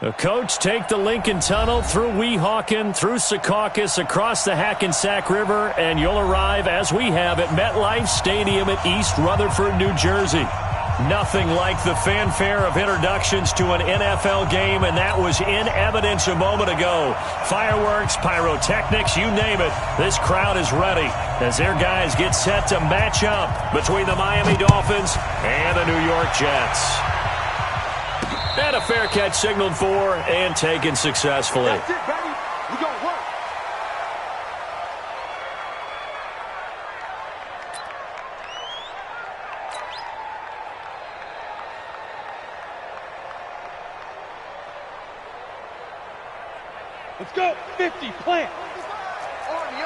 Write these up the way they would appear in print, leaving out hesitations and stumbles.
The coach take the Lincoln Tunnel through Weehawken, through Secaucus, across the Hackensack River, and you'll arrive, as we have, at MetLife Stadium at East Rutherford, New Jersey. Nothing like the fanfare of introductions to an NFL game, and that was in evidence a moment ago. Fireworks, pyrotechnics, you name it. This crowd is ready as their guys get set to match up between the Miami Dolphins and the New York Jets. And a fair catch signaled for and taken successfully. That's it, baby. We gonna work. Let's go. 50, plant. Army.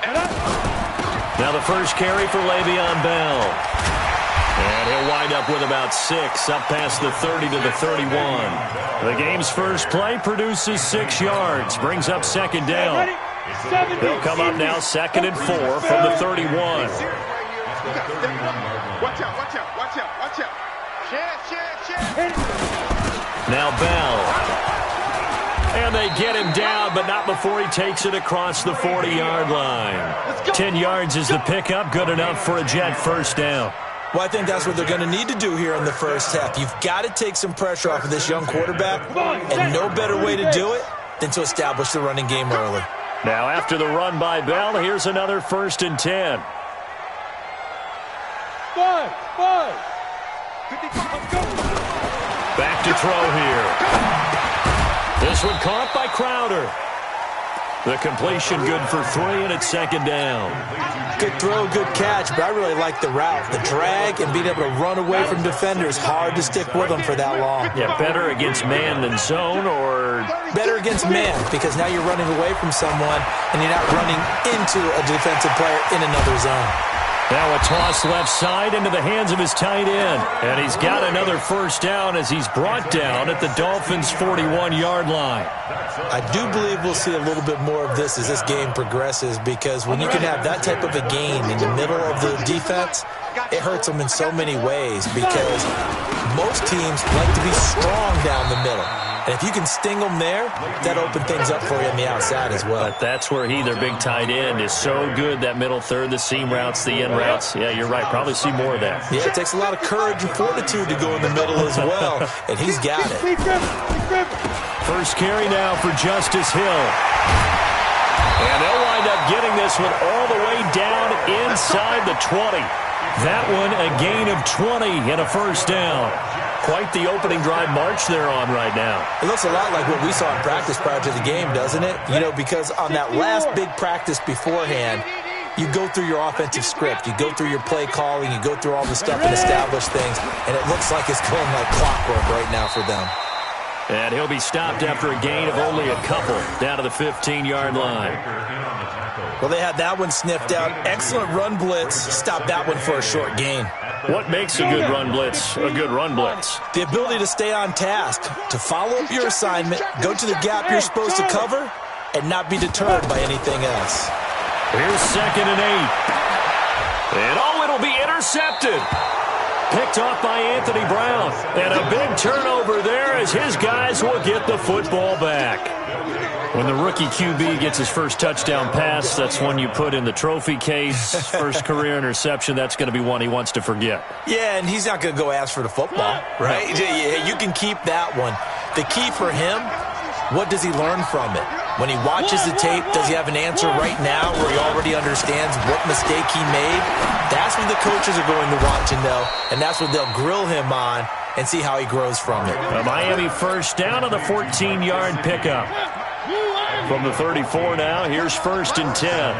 And up. Now the first carry for Le'Veon Bell. And he'll wind up with about 6, up past the 30 to the 31. The game's first play produces 6 yards, brings up second down. They'll come up now 2nd and 4 from the 31. Watch out. Share. Now Bell. And they get him down, but not before he takes it across the 40-yard line. 10 yards is the pickup, good enough for a Jet first down. Well, I think that's what they're going to need to do here in the first half. You've got to take some pressure off of this young quarterback, and no better way to do it than to establish the running game early. Now, after the run by Bell, here's another 1st and 10. 5. 55, go. Back to throw here. This one caught by Crowder. The completion good for 3, and it's 2nd down. Good throw, good catch, but I really like the route. The drag and being able to run away from defenders, hard to stick with them for that long. Yeah, better against man than zone, or better against man, because now you're running away from someone and you're not running into a defensive player in another zone. Now a toss left side into the hands of his tight end. And he's got another first down as he's brought down at the Dolphins' 41-yard line. I do believe we'll see a little bit more of this as this game progresses, because when you can have that type of a gain in the middle of the defense, it hurts them in so many ways, because most teams like to be strong down the middle. And if you can sting them there, that opens things up for you on the outside as well. But that's where their big tight end, is so good, that middle third, the seam routes, the in routes. Yeah, you're right. Probably see more of that. Yeah, it takes a lot of courage and fortitude to go in the middle as well, and he's got it. First carry now for Justice Hill. And they'll wind up getting this one all the way down inside the 20. That one a gain of 20 and a first down. Quite the opening drive march they're on right now. It looks a lot like what we saw in practice prior to the game, doesn't it? You know, because on that last big practice beforehand, you go through your offensive script, you go through your play calling, you go through all the stuff and establish things, and it looks like it's going like clockwork right now for them. And he'll be stopped after a gain of only a couple, down to the 15-yard line. Well, they had that one sniffed out. Excellent run blitz. Stopped that one for a short gain. What makes a good run blitz a good run blitz? The ability to stay on task, to follow up your assignment, go to the gap you're supposed to cover, and not be deterred by anything else. Here's 2nd and 8. And it'll be intercepted. Picked off by Anthony Brown. And a big turnover there as his guys will get the football back. When the rookie QB gets his first touchdown pass, that's one you put in the trophy case. First career interception, that's going to be one he wants to forget. Yeah, and he's not going to go ask for the football, right? You can keep that one. The key for him, what does he learn from it? When he watches the tape, does he have an answer right now where he already understands what mistake he made? That's what the coaches are going to want to know, and that's what they'll grill him on and see how he grows from it. A Miami first down on the 14-yard pickup. From the 34 now, here's 1st and 10.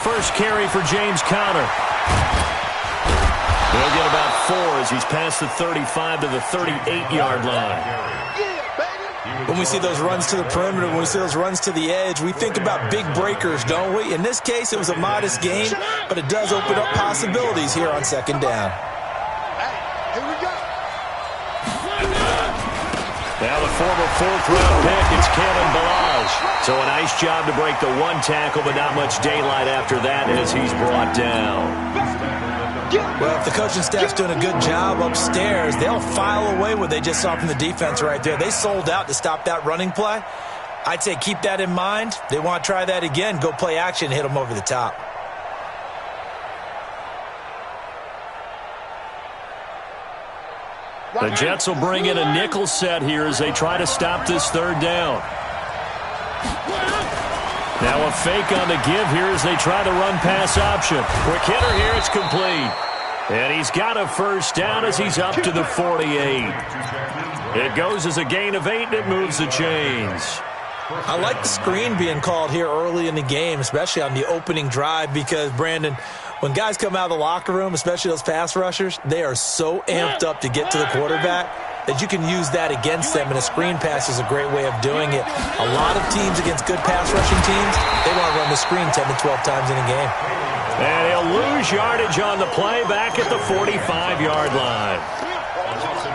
First carry for James Conner. He'll get about 4 as he's past the 35 to the 38-yard line. When we see those runs to the perimeter, when we see those runs to the edge, we think about big breakers, don't we? In this case, it was a modest gain, but it does open up possibilities here on 2nd down. Here we go. Now the former 4th-round pick, it's Kalen Ballage. So a nice job to break the one tackle, but not much daylight after that as he's brought down. Well, if the coaching staff's doing a good job upstairs, they'll file away what they just saw from the defense right there. They sold out to stop that running play. I'd say keep that in mind. They want to try that again. Go play action, hit them over the top. The Jets will bring in a nickel set here as they try to stop this third down. Now a fake on the give here as they try the run-pass option. Quick hitter here, it's complete. And he's got a first down as he's up to the 48. It goes as a gain of 8, and it moves the chains. I like the screen being called here early in the game, especially on the opening drive, because, Brandon, when guys come out of the locker room, especially those pass rushers, they are so amped up to get to the quarterback that you can use that against them, and a screen pass is a great way of doing it. A lot of teams against good pass rushing teams, they want to run the screen 10 to 12 times in a game. And he'll lose yardage on the play back at the 45-yard line.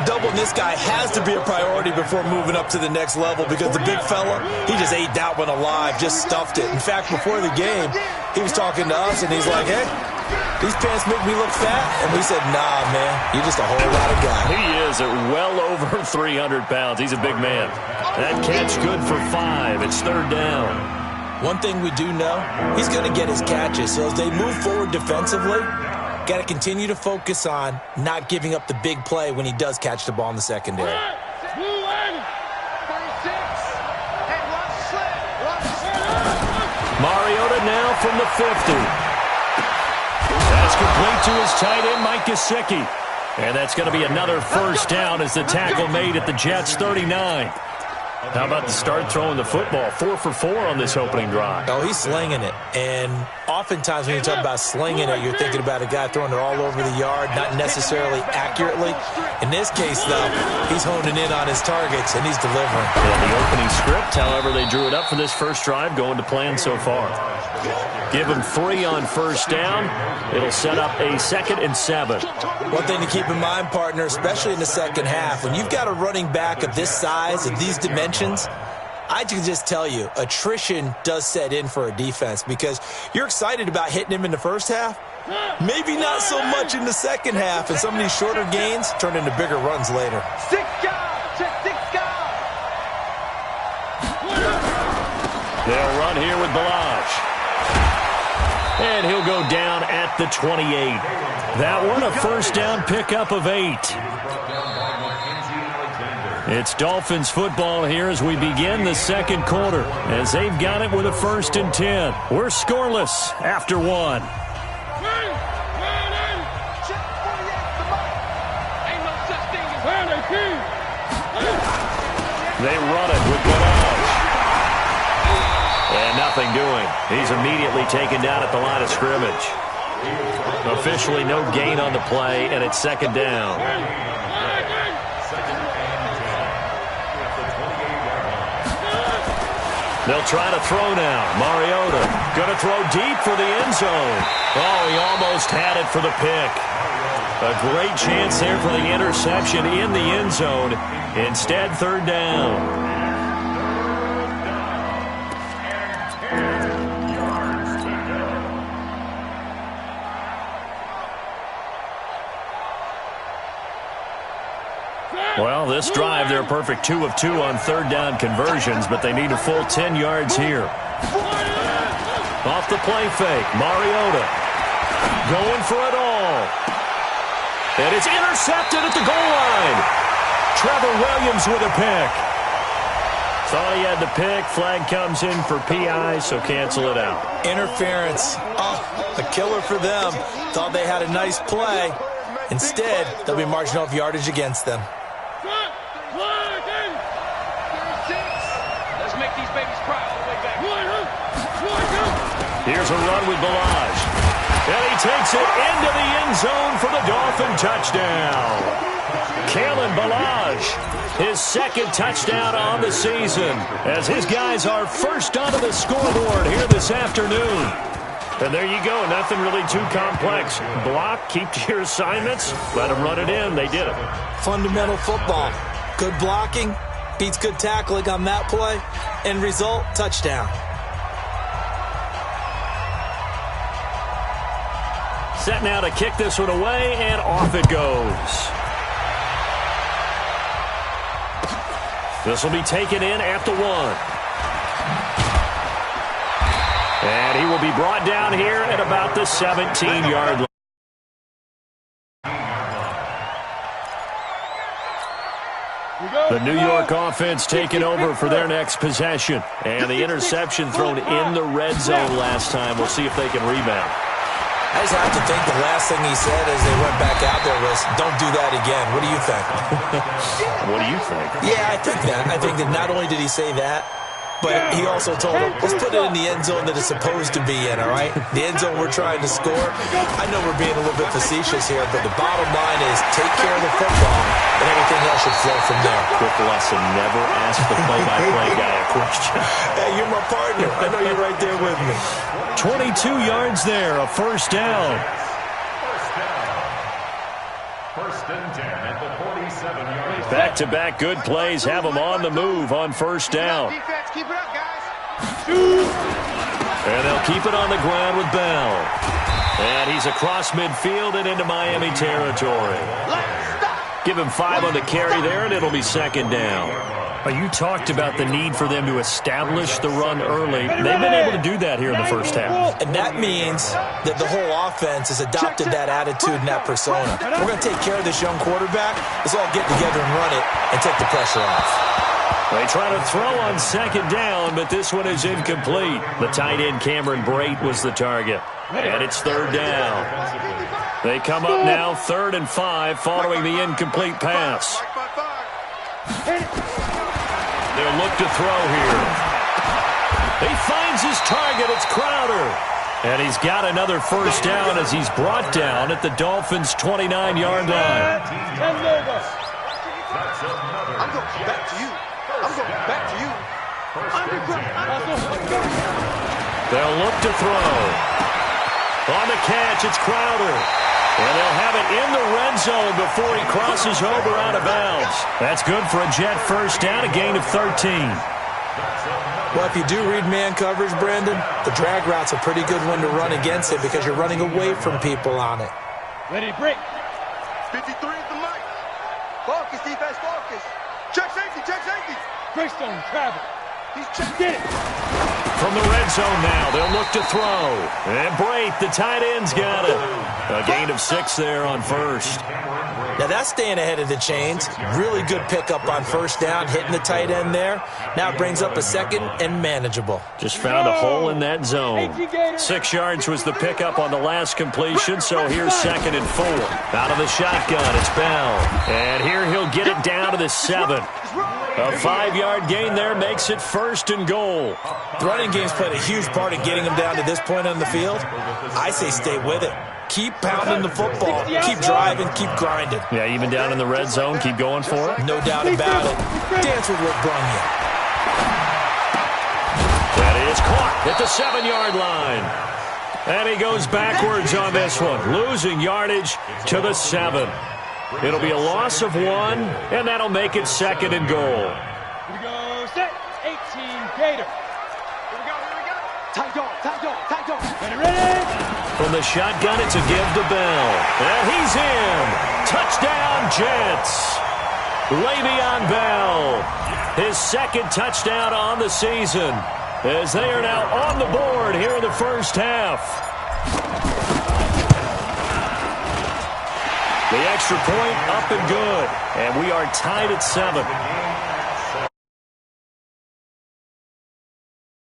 Doubling this guy has to be a priority before moving up to the next level, because the big fella, he just ate that one alive, just stuffed it. In fact, before the game, he was talking to us, and he's like, hey, these pants make me look fat? And we said, nah, man, you're just a whole lot of guy. He is at well over 300 pounds. He's a big man. That catch good for 5. It's third down. One thing we do know, he's going to get his catches. So as they move forward defensively, got to continue to focus on not giving up the big play when he does catch the ball in the secondary. Mariota now from the 50. That's complete to his tight end, Mike Gesicki. And that's going to be another first down as the tackle made at the Jets' 39. How about the start throwing the football? 4 for 4 on this opening drive. Oh, he's slinging it. And oftentimes when you talk about slinging it, you're thinking about a guy throwing it all over the yard, not necessarily accurately. In this case, though, he's honing in on his targets, and he's delivering. And the opening script, however, they drew it up for this first drive, going to plan so far. Give him 3 on first down. It'll set up a 2nd and 7. One thing to keep in mind, partner, especially in the second half, when you've got a running back of this size, of these dimensions, I can just tell you, attrition does set in for a defense, because you're excited about hitting him in the first half. Maybe not so much in the second half, and some of these shorter gains turn into bigger runs later. 6 guys, check 6 guys. They'll run here with Balazs. And he'll go down at the 28. That one a first down pickup of 8. It's Dolphins football here as we begin the second quarter, as they've got it with a 1st and 10. We're scoreless after 1. They run it with Balazs. And nothing doing. He's immediately taken down at the line of scrimmage. Officially no gain on the play, and it's 2nd down. They'll try to throw now. Mariota going to throw deep for the end zone. Oh, he almost had it for the pick. A great chance there for the interception in the end zone. Instead, 3rd down. Well, this drive, they're a perfect 2 of 2 on 3rd down conversions, but they need a full 10 yards here. Off the play fake, Mariota going for it all. And it's intercepted at the goal line. Trevor Williams with a pick. Thought he had the pick. Flag comes in for PI, so cancel it out. Interference. Oh, a killer for them. Thought they had a nice play. Instead, they'll be marching off yardage against them. Let's make these babies cry all the way back. Here's a run with Balazs. And he takes it into the end zone for the Dolphin touchdown. Kalen Balazs, his 2nd touchdown on the season, as his guys are first onto the scoreboard here this afternoon. And there you go, nothing really too complex. Block, keep to your assignments, let them run it in. They did it. Fundamental football. Good blocking beats good tackling on that play. End result, touchdown. Set now to kick this one away, and off it goes. This will be taken in at the 1. And he will be brought down here at about the 17-yard line. The New York offense taking over for their next possession. And the interception thrown in the red zone last time. We'll see if they can rebound. I just have to think the last thing he said as they went back out there was, don't do that again. What do you think? What do you think? Yeah, I think that. I think that not only did he say that, but he also told him, let's put it in the end zone that it's supposed to be in, all right? The end zone we're trying to score. I know we're being a little bit facetious here, but the bottom line is take care of the football, and everything else should flow from there. Quick lesson, never ask the play-by-play guy a question. Hey, you're my partner. I know you're right there with me. 22 yards there, a first down. First and 10 at the 47-yard line. Back-to-back good plays have them on the move on first down. Defense, keep it up, guys. And they'll keep it on the ground with Bell. And he's across midfield and into Miami territory. Give him 5 on the carry there, and it'll be second down. You talked about the need for them to establish the run early. They've been able to do that here in the first half. And that means that the whole offense has adopted that attitude and that persona. We're going to take care of this young quarterback. Let's all get together and run it and take the pressure off. They try to throw on second down, but this one is incomplete. The tight end Cameron Brate was the target. And it's third down. They come up now 3rd and 5 following the incomplete pass. They'll look to throw here. He finds his target. It's Crowder. And he's got another first down as he's brought down at the Dolphins' 29-yard line. I'm going back to you. I'm going back to you. They'll look to throw. On the catch, it's Crowder. And they'll have it in the red zone before he crosses over out of bounds. That's good for a Jet first down, a gain of 13. Well, if you do read man coverage, Brandon, the drag route's a pretty good one to run against it because you're running away from people on it. Ready to break. 53 at the mic. Focus, defense, focus. Check safety, check safety. Greystone, travel. He's checked in. From the red zone now, they'll look to throw. And Brate, the tight end's got it. A gain of 6 there on first. Now that's staying ahead of the chains. Really good pickup on first down, hitting the tight end there. Now it brings up a second and manageable. Just found a hole in that zone. 6 yards was the pickup on the last completion, so here's 2nd and 4. Out of the shotgun, it's Bell. And here he'll get it down to the 7. A 5-yard gain there makes it 1st and goal. The running game's played a huge part in getting him down to this point on the field. I say stay with it. Keep pounding the football. Keep driving. Keep grinding. Yeah, even down in the red zone, keep going for it. No doubt about it. Dance with what brung you. That is caught at the 7-yard line. And he goes backwards on this one, losing yardage to the 7. It'll be a loss of 1, and that'll make it 2nd and goal. Here we go, set. 18, Gator. Here we go, here we go. Tight dog, tight dog, tight dog. Ready, ready. From the shotgun, it's a give to Bell. And he's in. Touchdown, Jets. Le'Veon Bell, his 2nd touchdown on the season, as they are now on the board here in the first half. The extra point up and good, and we are tied at 7.